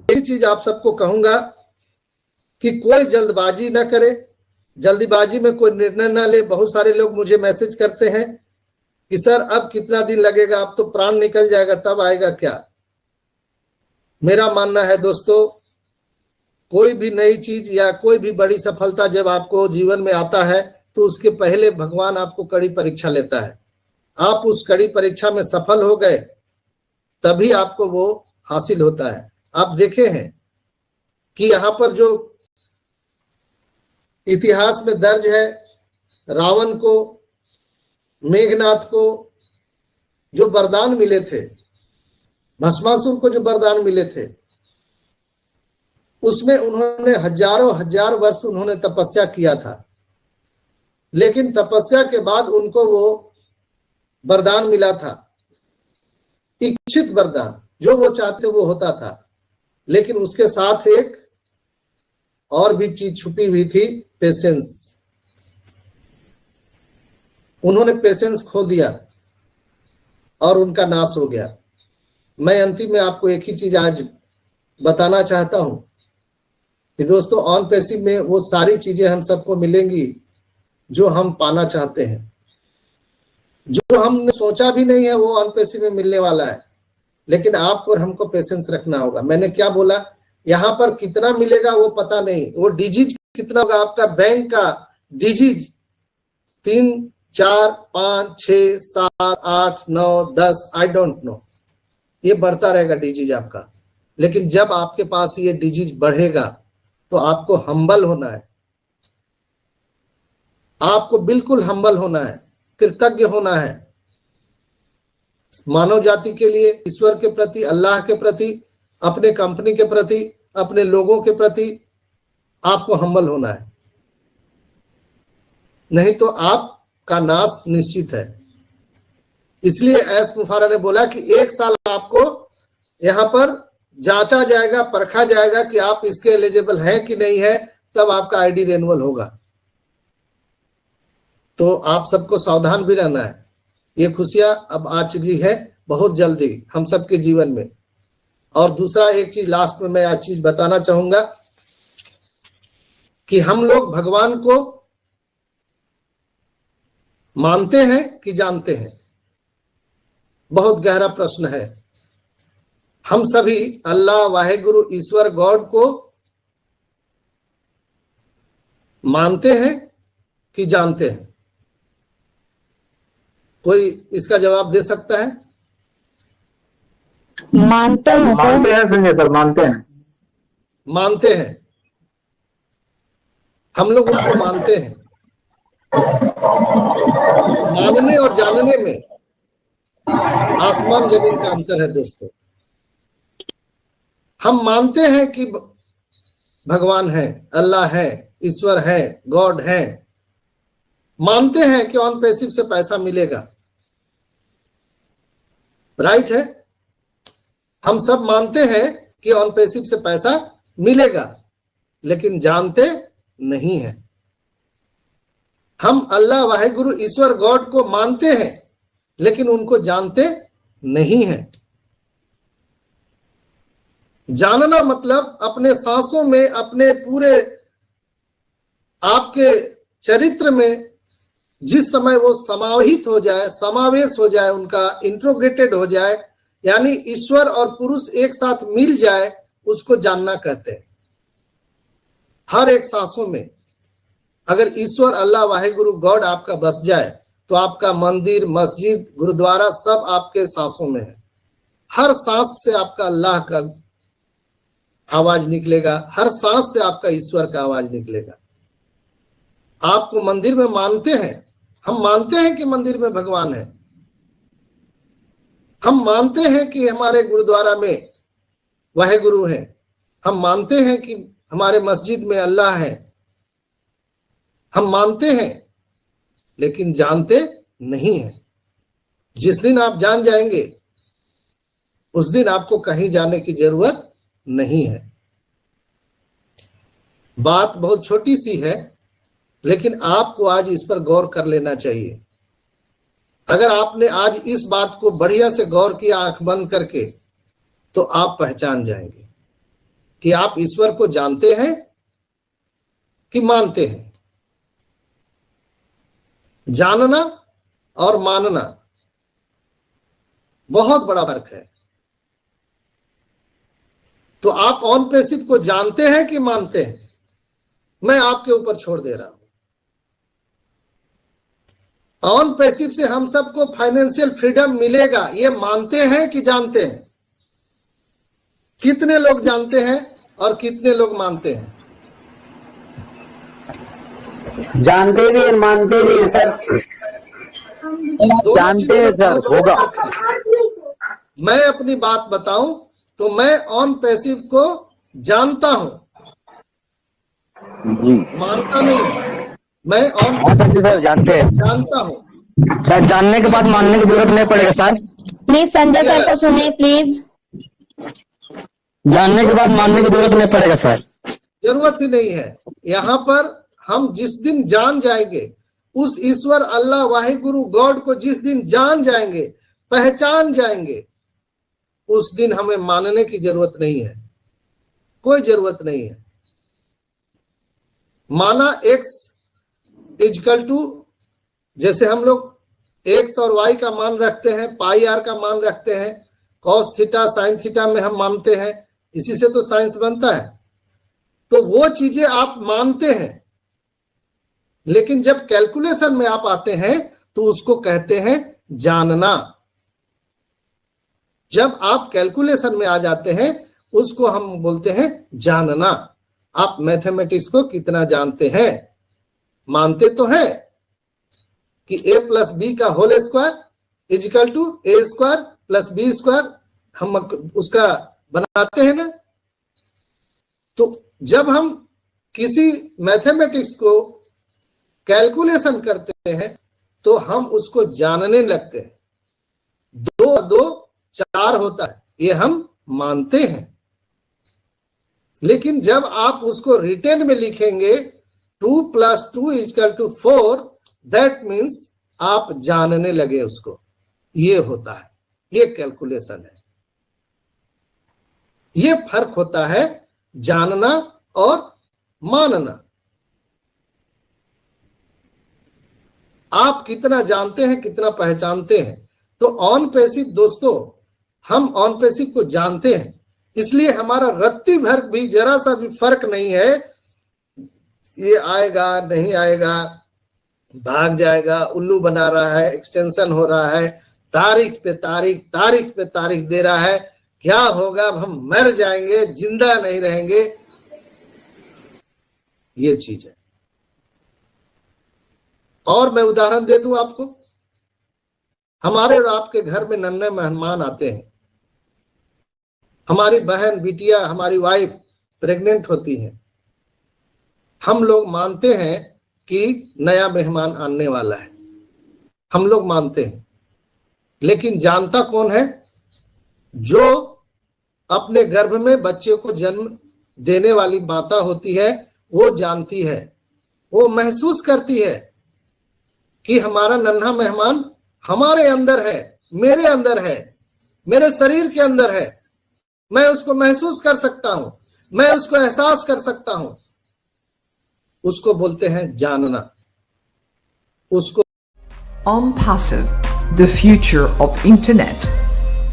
एक चीज आप सबको कहूंगा कि कोई जल्दबाजी ना करे, जल्दीबाजी में कोई निर्णय ना ले। बहुत सारे लोग मुझे मैसेज करते हैं कि सर अब कितना दिन लगेगा, अब तो प्राण निकल जाएगा, तब आएगा क्या। मेरा मानना है दोस्तों, कोई भी नई चीज या कोई भी बड़ी सफलता जब आपको जीवन में आता है तो उसके पहले भगवान आपको कड़ी परीक्षा लेता है। आप उस कड़ी परीक्षा में सफल हो गए तभी आपको वो हासिल होता है। आप देखे हैं कि यहाँ पर जो इतिहास में दर्ज है, रावण को, मेघनाथ को जो वरदान मिले थे, भस्मासुर को जो वरदान मिले थे, उसमें उन्होंने हजारों हजार वर्ष उन्होंने तपस्या किया था, लेकिन तपस्या के बाद उनको वो वरदान मिला था, इच्छित वरदान, जो वो चाहते वो होता था। लेकिन उसके साथ एक और भी चीज छुपी हुई थी, पेशेंस। उन्होंने पेशेंस खो दिया और उनका नाश हो गया। मैं अंतिम में आपको एक ही चीज आज बताना चाहता हूं कि दोस्तों, ऑन पैसिव में वो सारी चीजें हम सबको मिलेंगी जो हम पाना चाहते हैं। जो हमने सोचा भी नहीं है वो ऑन पैसिव में मिलने वाला है, लेकिन आपको और हमको पेशेंस रखना होगा। मैंने क्या बोला, यहाँ पर कितना मिलेगा वो पता नहीं, वो डिजीज कितना होगा, आपका बैंक का डिजीज 3, 4, 5, 6, 7, 8, 9, 10, आई डोंट नो, ये बढ़ता रहेगा डिजीज आपका। लेकिन जब आपके पास ये डिजीज बढ़ेगा तो आपको हम्बल होना है, आपको बिल्कुल हम्बल होना है, कृतज्ञ होना है मानव जाति के लिए, ईश्वर के प्रति, अल्लाह के प्रति, अपने कंपनी के प्रति, अपने लोगों के प्रति आपको हम्बल होना है, नहीं तो आपका नाश निश्चित है। इसलिए एस मुफारा ने बोला कि 1 साल आपको यहां पर जांचा जाएगा, परखा जाएगा कि आप इसके एलिजिबल हैं कि नहीं है, तब आपका आईडी रिन्यूअल होगा। तो आप सबको सावधान भी रहना है। ये खुशियां अब आ चुकी है बहुत जल्दी हम सबके जीवन में। और दूसरा एक चीज लास्ट में मैं आज चीज बताना चाहूंगा कि हम लोग भगवान को मानते हैं कि जानते हैं, बहुत गहरा प्रश्न है। हम सभी अल्लाह, वाहेगुरु, ईश्वर, गॉड को मानते हैं कि जानते हैं? कोई इसका जवाब दे सकता है? मानते हैं संजय सर, मानते हैं। मानते हैं, हम लोग उनको मानते हैं। मानने और जानने में आसमान जमीन का अंतर है दोस्तों। हम मानते हैं कि भगवान है, अल्लाह है, ईश्वर है, गॉड है, मानते हैं कि ऑन पैसिव से पैसा मिलेगा, राइट है। हम सब मानते हैं कि ऑन पैसिव से पैसा मिलेगा, लेकिन जानते नहीं है। हम अल्लाह, वाहेगुरु, ईश्वर, गॉड को मानते हैं, लेकिन उनको जानते नहीं है। जानना मतलब अपने सांसों में, अपने पूरे आपके चरित्र में जिस समय वो समाहित हो जाए, समावेश हो जाए, उनका इंट्रोग्रेटेड हो जाए, यानी ईश्वर और पुरुष एक साथ मिल जाए, उसको जानना कहते हैं। हर एक सांसों में अगर ईश्वर, अल्लाह, वाहेगुरु, गॉड आपका बस जाए तो आपका मंदिर, मस्जिद, गुरुद्वारा सब आपके सांसों में है। हर सांस से आपका अल्लाह का आवाज निकलेगा, हर सांस से आपका ईश्वर का आवाज निकलेगा। आपको मंदिर में मानते हैं, हम मानते हैं कि मंदिर में भगवान है, हम मानते हैं कि हमारे गुरुद्वारा में वाहेगुरु है, हम मानते हैं कि हमारे मस्जिद में अल्लाह है, हम मानते हैं, लेकिन जानते नहीं है। जिस दिन आप जान जाएंगे उस दिन आपको कहीं जाने की जरूरत नहीं है। बात बहुत छोटी सी है, लेकिन आपको आज इस पर गौर कर लेना चाहिए। अगर आपने आज इस बात को बढ़िया से गौर किया आंख बंद करके, तो आप पहचान जाएंगे कि आप ईश्वर को जानते हैं कि मानते हैं। जानना और मानना बहुत बड़ा फर्क है। तो आप ऑन पैसिव को जानते हैं कि मानते हैं, मैं आपके ऊपर छोड़ दे रहा हूं। ऑन पैसिव से हम सबको फाइनेंशियल फ्रीडम मिलेगा, ये मानते हैं कि जानते हैं? कितने लोग जानते हैं और कितने लोग मानते हैं? जानते भी और मानते भी सर। जानते हैं सर, होगा। मैं अपनी बात बताऊं तो मैं ऑन पैसिव को जानता हूं, मानता नहीं। मैं ऑन पैसिव सर जानते हैं, जानता हूं। सर जानने के बाद मानने की जरूरत नहीं पड़ेगा सर। प्लीज संजय सर को सुनिए प्लीज। जानने के बाद मानने की जरूरत नहीं पड़ेगा सर। जरूरत ही नहीं है। यहाँ पर हम जिस दिन जान जाएंगे उस ईश्वर अल्लाह वाहिगुरु गॉड को, जिस दिन जान जाएंगे, पहचान जाएंगे, उस दिन हमें मानने की जरूरत नहीं है, कोई जरूरत नहीं है। माना x इजकल टू, जैसे हम लोग x और y का मान रखते हैं, पाई आर का मान रखते हैं, कॉस थीटा साइन थीटा में हम मानते हैं, इसी से तो साइंस बनता है। तो वो चीजें आप मानते हैं, लेकिन जब कैलकुलेशन में आप आते हैं तो उसको कहते हैं जानना। जब आप कैलकुलेशन में आ जाते हैं उसको हम बोलते हैं जानना। आप मैथमेटिक्स को कितना जानते हैं? मानते तो हैं कि a प्लस बी का whole square is equal to A square plus B square, हम उसका बनाते हैं ना। तो जब हम किसी मैथमेटिक्स को कैलकुलेशन करते हैं तो हम उसको जानने लगते हैं। 2 और 2 4 होता है, ये हम मानते हैं। लेकिन जब आप उसको रिटेन में लिखेंगे 2 + 2 = 4, दैट मीन्स आप जानने लगे उसको। ये होता है, ये कैलकुलेशन है। ये फर्क होता है जानना और मानना। आप कितना जानते हैं, कितना पहचानते हैं। तो ऑन पैसिव दोस्तों, हम ऑन पैसिव को जानते हैं, इसलिए हमारा रत्ती भर भी जरा सा भी फर्क नहीं है। ये आएगा नहीं आएगा, भाग जाएगा, उल्लू बना रहा है, एक्सटेंशन हो रहा है, तारीख पे तारीख, तारीख पे तारीख दे रहा है, क्या होगा, अब हम मर जाएंगे, जिंदा नहीं रहेंगे। ये चीज है। और मैं उदाहरण दे दूं आपको। हमारे और आपके घर में नन्हे मेहमान आते हैं। हमारी बहन, बिटिया, हमारी वाइफ प्रेग्नेंट होती है। हम लोग मानते हैं कि नया मेहमान आने वाला है, हम लोग मानते हैं। लेकिन जानता कौन है? जो अपने गर्भ में बच्चे को जन्म देने वाली माता होती है, वो जानती है, वो महसूस करती है कि हमारा नन्हा मेहमान हमारे अंदर है, मेरे अंदर है, मेरे शरीर के अंदर है। मैं उसको महसूस कर सकता हूं, मैं उसको एहसास कर सकता हूं। उसको बोलते हैं जानना। उसको OnPassive, the future of internet.